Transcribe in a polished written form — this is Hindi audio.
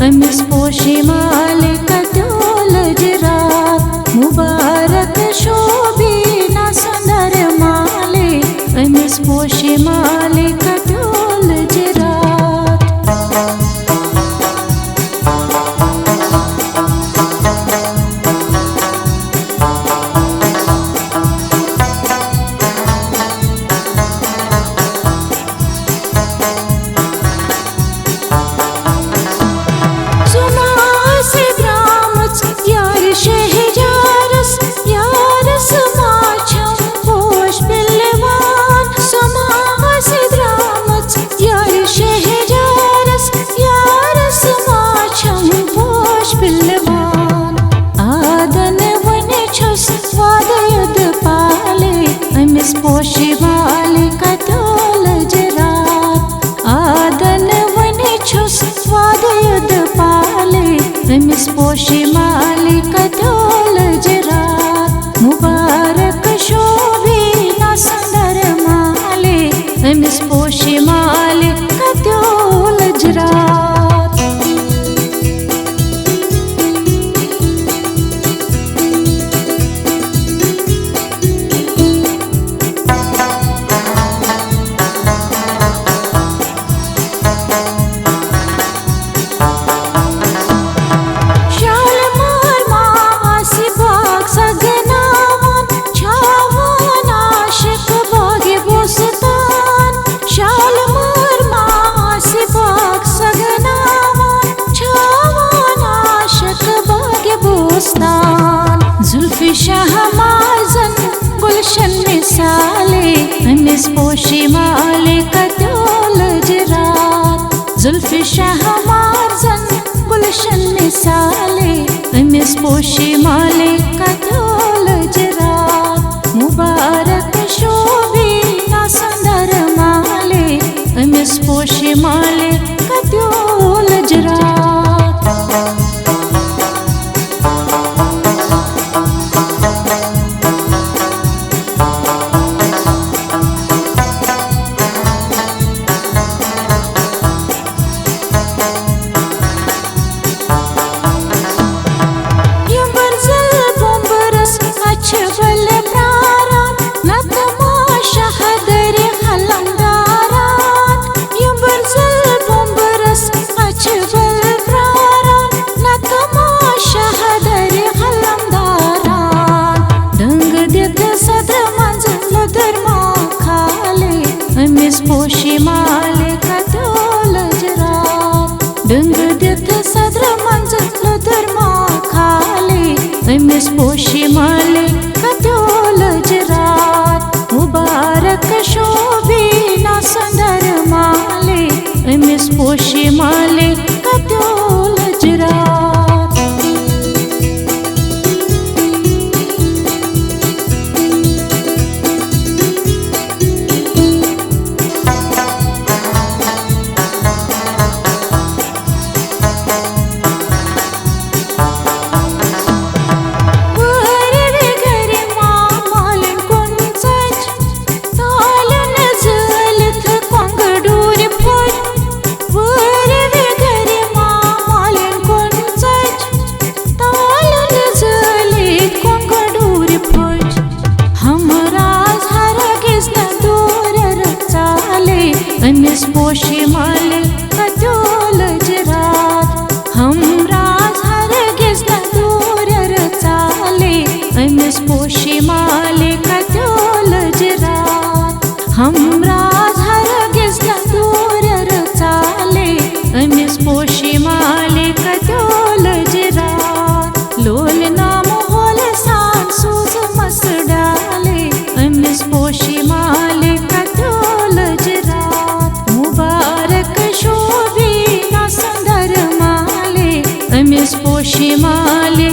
अमिस पोशे माले कत्योल जरात मुबारक शोभी ना सुंदर माले अमिस पोशे माले कत्योल जरात अमिस पोशे माले कत्योल जरात आदन वने छुस वादयुद पाले अमिस पोशे माले कत्योल जरात मुबारक शोभे ना सुंदर माले अमिस पोशे माले कत्योल जरात जुल्फ़े शाहमाज़न गुलशन मिसाले अमिस पोशे माले कत्योल जरात जुल्फ़े शाहमाज़न गुलशन मिसाले अमिस पोशे माले कत्योल जरात मुबारक शोभे ना सुंदर माले अमिस पोशे माले कत्योल जरात अमिस पोशे माले कत्योल जरात डंग दित सदर मंजल धर्मा खाले अमिस पोशे माले कत्योल जरात मुबारक शोभे ना सुंदर माले अमिस पोशे माले कत्योल जरात अमिस पोशे माले कत्योल जरात हमराज हरगिज़ न दूर रचाले अमिस पोशे माले कत्योल जरात हमराज हरगिज़ न दूर रचाले अमिस पोशे माले कत्योल जरात लोल नाम होल सान सूज मस डाले अमिस पोशे माले कत्योल जरात मुबारक शोभे ना सुंदर माले अमिस पोशे माले